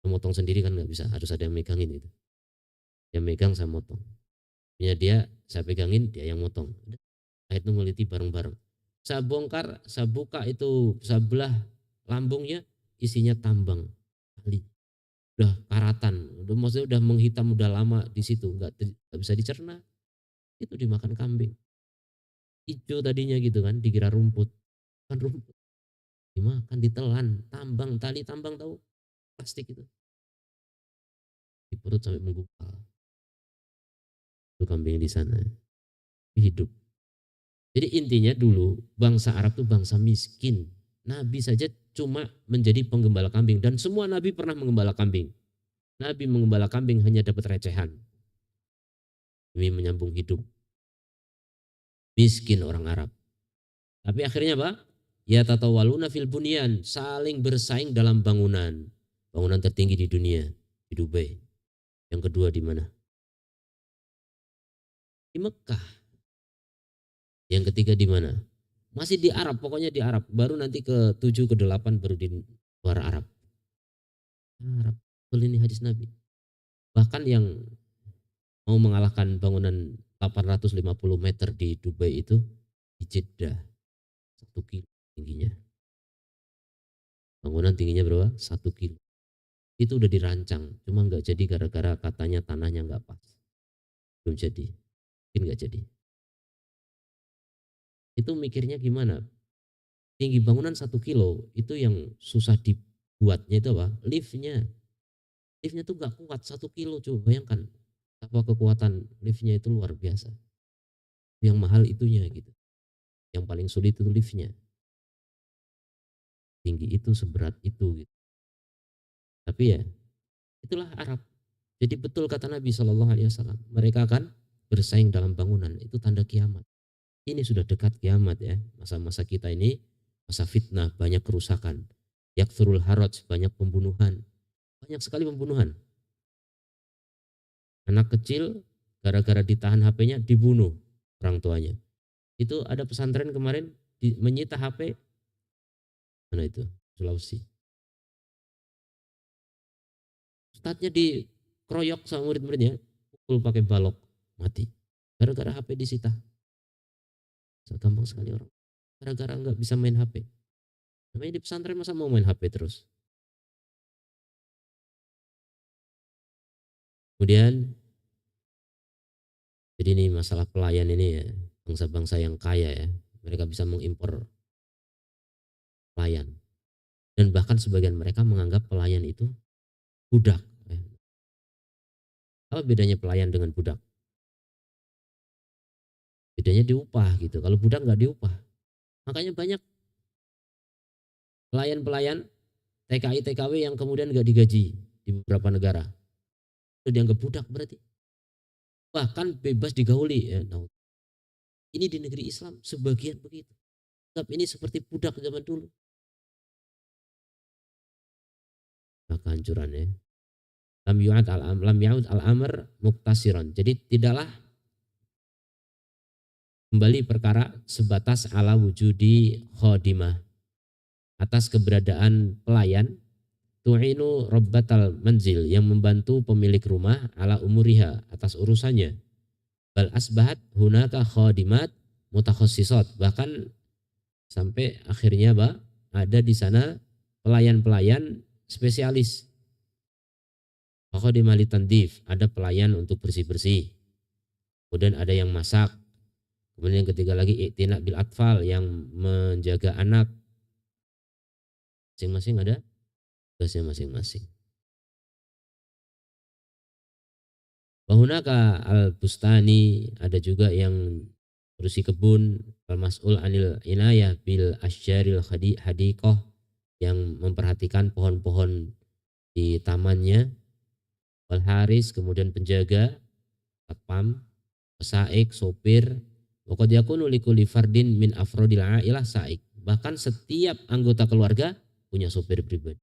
Motong sendiri kan nggak bisa, harus ada yang megangin itu. Dia megang, saya motong. Punya dia, saya pegangin, dia yang motong. Akhirnya nguliti bareng-bareng. Saya bongkar, saya buka itu sebelah lambungnya, isinya tambang. Udah karatan, maksudnya udah menghitam, udah lama di situ, nggak bisa dicerna. Itu dimakan kambing. Hijau tadinya gitu kan, dikira rumput. Kan rumput. Dimakan, ditelan, tambang, tali tambang tahu, plastik itu. Di perut sampai menggumpal. Itu kambing di sana. Hidup. Jadi intinya dulu bangsa Arab itu bangsa miskin. Nabi saja cuma menjadi penggembala kambing dan semua nabi pernah menggembala kambing. Nabi menggembala kambing hanya dapat recehan demi menyambung hidup. Miskin orang Arab. Tapi akhirnya apa? Ya tatawaluna fil bunyan, saling bersaing dalam bangunan. Bangunan tertinggi di dunia di Dubai. Yang kedua di mana? Di Mekah. Yang ketiga di mana? Masih di Arab, pokoknya di Arab. Baru nanti ke 7 ke 8 baru di luar Arab. Arab. Betul ini hadis Nabi. Bahkan yang mau mengalahkan bangunan 850 meter di Dubai itu di Jeddah. 1 kilo tingginya. Bangunan tingginya berapa? 1 kilo. Itu udah dirancang, cuma nggak jadi gara-gara katanya tanahnya nggak pas. Belum jadi, mungkin nggak jadi. Itu mikirnya gimana? Tinggi bangunan 1 kilo itu yang susah dibuatnya itu apa? Liftnya. Liftnya tuh nggak kuat 1 kilo, coba bayangkan. Apa kekuatan liftnya itu luar biasa. Yang mahal itunya gitu. Yang paling sulit itu liftnya. Tinggi itu, seberat itu gitu. Tapi ya itulah Arab. Jadi betul kata Nabi Shallallahu Alaihi Wasallam, mereka akan bersaing dalam bangunan. Itu tanda kiamat. Ini sudah dekat kiamat ya. Masa-masa kita ini masa fitnah, banyak kerusakan. Yakthurul haraj, banyak pembunuhan. Banyak sekali pembunuhan. Anak kecil gara-gara ditahan HP-nya dibunuh orang tuanya. Itu ada pesantren kemarin menyita HP. Mana itu? Sulawesi. Ustadznya dikeroyok sama murid-muridnya, pukul pakai balok, mati. Gara-gara HP disita. Gampang sekali orang. Gara-gara nggak bisa main HP. Namanya di pesantren masa mau main HP terus. Kemudian, jadi ini masalah pelayan ini ya, bangsa-bangsa yang kaya ya, mereka bisa mengimpor pelayan. Dan bahkan sebagian mereka menganggap pelayan itu budak. Apa bedanya pelayan dengan budak? Bedanya diupah gitu. Kalau budak nggak diupah. Makanya banyak pelayan-pelayan TKI TKW yang kemudian nggak digaji di beberapa negara. Itu dianggap budak berarti. Bahkan bebas digauli ya. Nah, ini di negeri Islam sebagian begitu. Tapi ini seperti budak zaman dulu. Nah, kehancurannya. Lam yu'ad al-amr muktasiran. Jadi tidaklah kembali perkara sebatas ala wujudi khodimah. Atas keberadaan pelayan tu'inu rabbatal manzil yang membantu pemilik rumah ala umuriha atas urusannya. Bal asbahat hunaka khodimat mutakhassisat, bahkan sampai akhirnya ada di sana pelayan-pelayan spesialis. Khadimah litandif, ada pelayan untuk bersih-bersih. Kemudian ada yang masak. Kemudian yang ketiga lagi i'tina bil atfal, yang menjaga anak. Masing-masing ada tugasnya masing-masing. Wahunaka al-bustani, ada juga yang berusi kebun, al-mas'ul anil inayah bil asyjaril hadiqah, yang memperhatikan pohon-pohon di tamannya, wal haris, kemudian penjaga, satpam, saik, sopir, waqad yakunu likulli fardin min afrodil ailah saik. Bahkan setiap anggota keluarga punya sopir pribadi.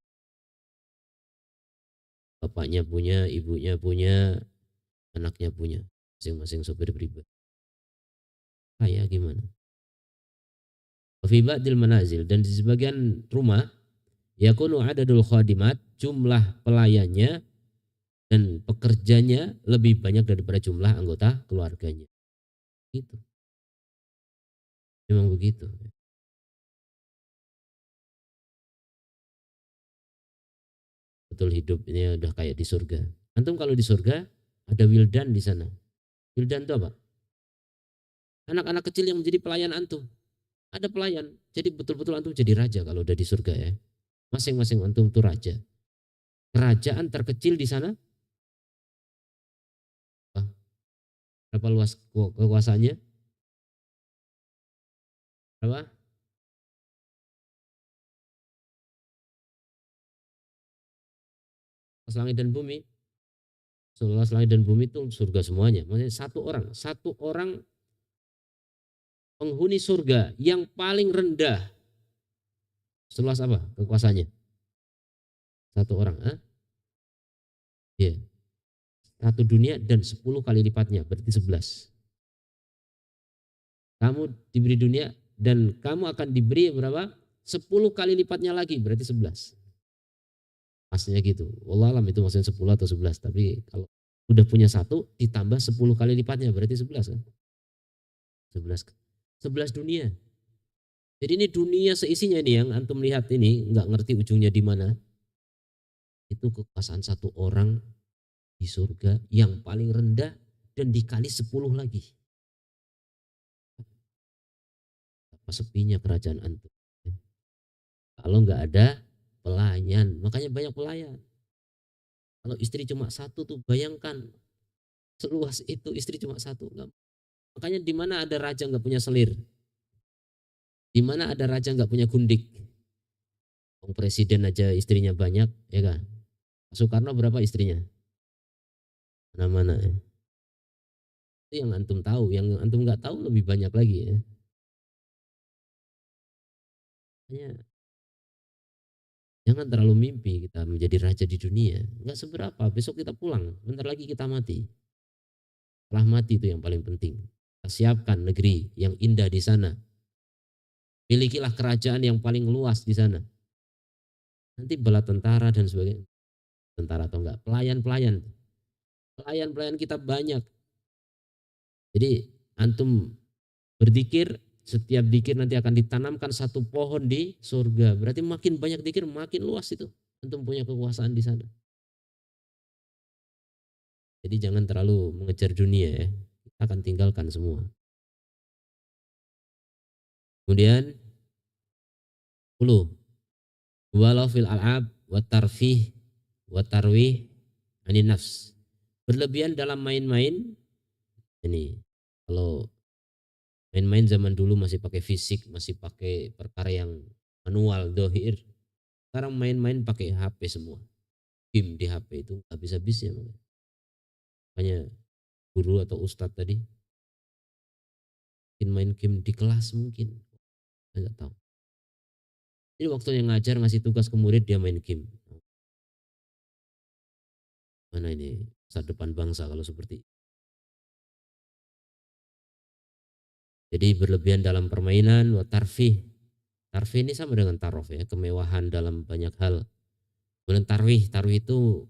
Bapaknya punya, ibunya punya, anaknya punya, masing-masing sopir pribadi. Kayak gimana? Fi ba'dil manazil, dan di sebagian rumah yakunu adadul khadimat, jumlah pelayannya dan pekerjanya lebih banyak daripada jumlah anggota keluarganya. Itu memang begitu. Betul, hidup ini udah kayak di surga. Antum kalau di surga ada wildan di sana. Wildan itu apa? Anak-anak kecil yang menjadi pelayan antum. Ada pelayan. Jadi betul-betul antum jadi raja kalau udah di surga ya. Masing-masing antum itu raja. Kerajaan terkecil di sana. Berapa luas kekuasaannya? Berapa? Langit dan bumi. Seluas langit dan bumi itu surga semuanya. Maksudnya satu orang penghuni surga yang paling rendah. Seluas apa kekuasaannya? Satu orang. Iya. Satu dunia dan 10 kali lipatnya, berarti 11. Kamu diberi dunia dan kamu akan diberi berapa? 10 kali lipatnya lagi, berarti 11. Pastinya gitu. Wallah alam itu maksudnya 10 atau 11. Tapi kalau udah punya satu ditambah 10 kali lipatnya, berarti 11 kan? 11. 11 dunia. Jadi ini dunia seisinya ini yang antum lihat ini nggak ngerti ujungnya di mana. Itu kekuasaan satu orang di surga yang paling rendah dan dikali 10 lagi. Apa sepinya kerajaan antum? Kalau nggak ada pelayan, makanya banyak pelayan. Kalau istri cuma satu tuh bayangkan seluas itu istri cuma satu. Makanya di mana ada raja nggak punya selir, di mana ada raja nggak punya gundik. Presiden aja istrinya banyak, ya kan? Soekarno berapa istrinya? Mana-mana ya. Itu yang antum tahu, yang antum nggak tahu lebih banyak lagi ya. Makanya jangan terlalu mimpi kita menjadi raja di dunia. Nggak seberapa, besok kita pulang, bentar lagi kita mati. Setelah mati itu yang paling penting. Kita siapkan negeri yang indah di sana. Milikilah kerajaan yang paling luas di sana. Nanti bala tentara dan sebagainya. Tentara atau enggak, pelayan-pelayan. Pelayan-pelayan kita banyak. Jadi antum berzikir, setiap zikir nanti akan ditanamkan satu pohon di surga. Berarti makin banyak zikir, makin luas itu. Antum punya kekuasaan di sana. Jadi jangan terlalu mengejar dunia ya. Kita akan tinggalkan semua. Kemudian 10. Walau fil al'ab wa tarfih wa tarwih anin nafs. Berlebihan dalam main-main. Ini kalau main-main zaman dulu masih pakai fisik, masih pakai perkara yang manual, dohir. Sekarang main-main pakai HP semua. Game di HP itu habis-habisnya. Makanya guru atau ustadz tadi mungkin main game di kelas mungkin. Saya nggak tahu. Jadi waktu yang ngajar ngasih tugas ke murid dia main game. Mana ini masa depan bangsa kalau seperti itu. Jadi berlebihan dalam permainan, wa tarfih. Tarfih ini sama dengan tarof ya, kemewahan dalam banyak hal. Kemudian tarwih, tarwih itu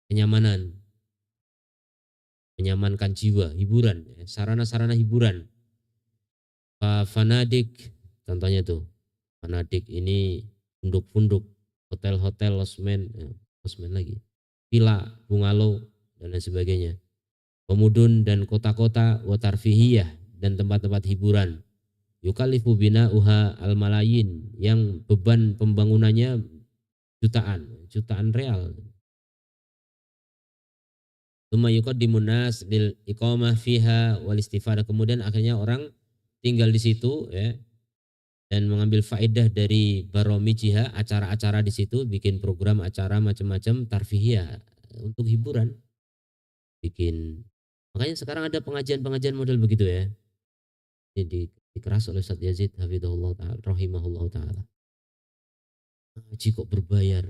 kenyamanan, menyamankan jiwa, hiburan, ya, sarana-sarana hiburan. Fanadik, contohnya tuh, fanadik ini funduk-funduk, hotel-hotel, losmen, losmen lagi, villa, bungalow, dan lain sebagainya. Pemudun dan kota-kota, watarfihiyah, dan tempat-tempat hiburan. Yukalifu bina uha al-malayin, yang beban pembangunannya jutaan real. Tsumma yuqaddimun nas lil iqamah fiha wal istifadah. Kemudian akhirnya orang tinggal di situ ya dan mengambil faedah dari baromijiha, acara-acara di situ, bikin program acara macam-macam tarfihiyah untuk hiburan. Bikin. Makanya sekarang ada pengajian-pengajian model begitu ya. Jadi dikeras oleh Ustaz Yazid hafizahullah taala rahimahullah taala. Ngaji kok berbayar.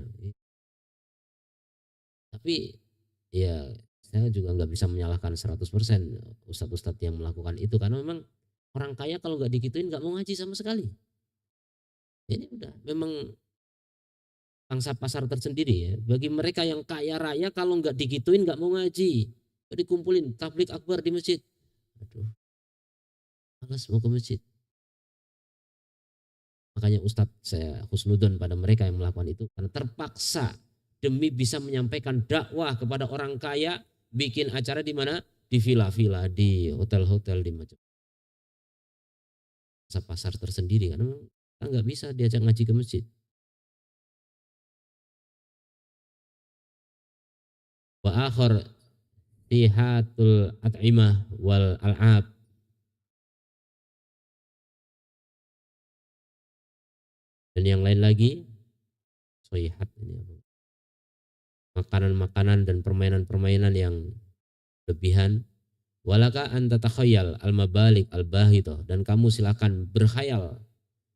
Tapi ya saya juga nggak bisa menyalahkan 100% ustadz-ustadz yang melakukan itu karena memang orang kaya kalau nggak digituin nggak mau ngaji sama sekali. Ini udah memang pangsa pasar tersendiri ya. Bagi mereka yang kaya raya kalau nggak digituin nggak mau ngaji. Dikumpulin tablik akbar di masjid. Aduh, malas mau ke masjid. Makanya Ustadz saya husnudon pada mereka yang melakukan itu karena terpaksa demi bisa menyampaikan dakwah kepada orang kaya, bikin acara di mana? Di villa-villa, di hotel-hotel, di macam pasar tersendiri karena kita nggak bisa diajak ngaji ke masjid. Wa akhir tihatul at'imah wal al'ab. Dan yang lain lagi soihat ini makanan-makanan dan permainan-permainan yang lebihan. Walaka anta takhayyal al-mabalik al-bahithah, dan kamu silakan berkhayal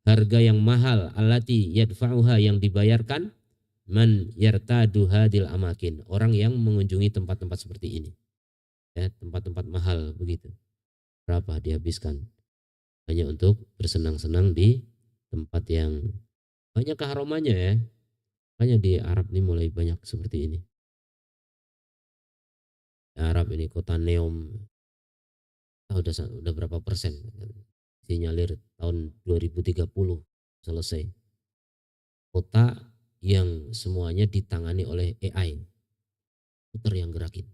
harga yang mahal allati yadfa'uha, yang dibayarkan man yartadu hadil amakin, orang yang mengunjungi tempat-tempat seperti ini. Ya, tempat-tempat mahal begitu. Berapa dihabiskan hanya untuk bersenang-senang di tempat yang banyak keharumannya ya. Makanya di Arab ini mulai banyak seperti ini. Di Arab ini kota Neom udah berapa persen sinyalir tahun 2030 selesai. Kota yang semuanya ditangani oleh AI, puter yang gerakin.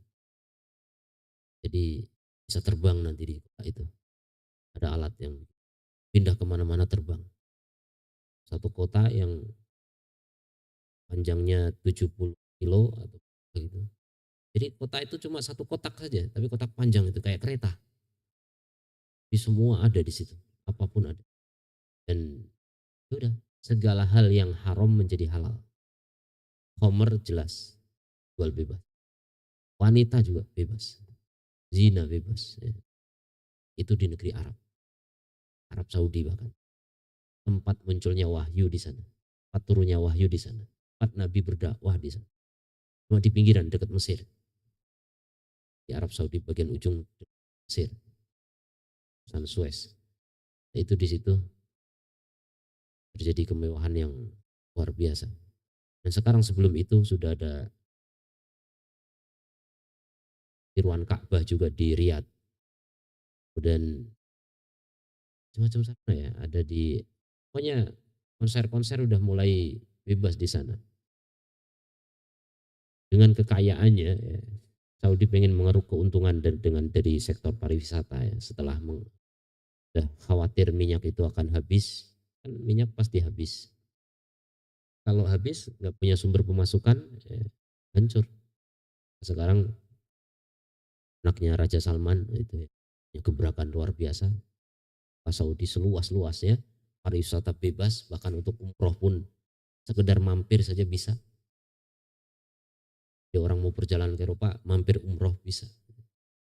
Jadi bisa terbang nanti di kota itu. Ada alat yang pindah kemana-mana terbang. Satu kota yang panjangnya 70 kilo atau begitu. Jadi kota itu cuma satu kotak saja, tapi kotak panjang itu kayak kereta. Jadi semua ada di situ, apapun ada. Dan sudah segala hal yang haram menjadi halal. Homer jelas, jual bebas. Wanita juga bebas, zina bebas. Ya. Itu di negeri Arab, Arab Saudi bahkan. Tempat munculnya wahyu di sana, tempat turunnya wahyu di sana, tempat Nabi berdakwah di sana. Cuma di pinggiran dekat Mesir, di Arab Saudi bagian ujung Mesir, San Suez. Itu di situ terjadi kemewahan yang luar biasa. Dan sekarang sebelum itu sudah ada tiruan Ka'bah juga di Riyadh. Dan semacam sana ya, ada di pokoknya konser-konser udah mulai bebas di sana. Dengan kekayaannya ya, Saudi pengen mengeruk keuntungan dari sektor pariwisata ya. Setelah udah khawatir minyak itu akan habis, kan minyak pasti habis. Kalau habis nggak punya sumber pemasukan, ya, hancur. Sekarang anaknya Raja Salman itu ya, gebrakan luar biasa. Saudi seluas-luasnya pariwisata bebas, bahkan untuk umroh pun sekedar mampir saja bisa. Jadi orang mau perjalanan ke Eropa mampir umroh bisa.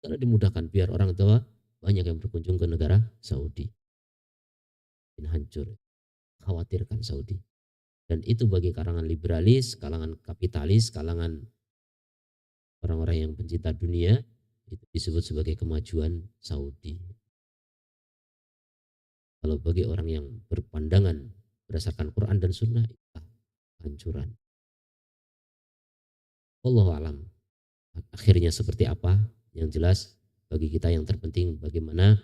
Karena dimudahkan biar orang tua banyak yang berkunjung ke negara Saudi. Ini hancur, khawatirkan Saudi. Dan itu bagi kalangan liberalis, kalangan kapitalis, kalangan orang-orang yang pencinta dunia, itu disebut sebagai kemajuan Saudi. Kalau bagi orang yang berpandangan berdasarkan Quran dan Sunnah, itu hancuran. Wallahu alam. Akhirnya seperti apa? Yang jelas bagi kita yang terpenting bagaimana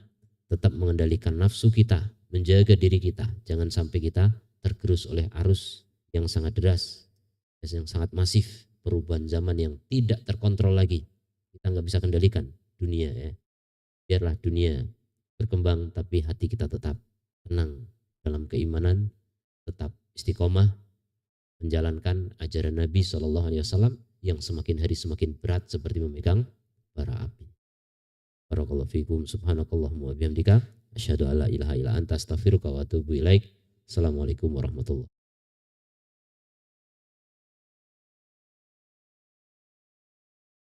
tetap mengendalikan nafsu kita, menjaga diri kita. Jangan sampai kita tergerus oleh arus yang sangat deras, yang sangat masif, perubahan zaman yang tidak terkontrol lagi. Kita nggak bisa kendalikan dunia ya. Biarlah dunia berkembang tapi hati kita tetap tenang dalam keimanan, tetap istiqomah menjalankan ajaran Nabi SAW yang semakin hari semakin berat seperti memegang bara api. Barakallahu fikum, subhanakallahumma wa bihamdika asyhadu alla ilaha illa anta astaghfiruka wa atubu ilaik. Assalamualaikum warahmatullahi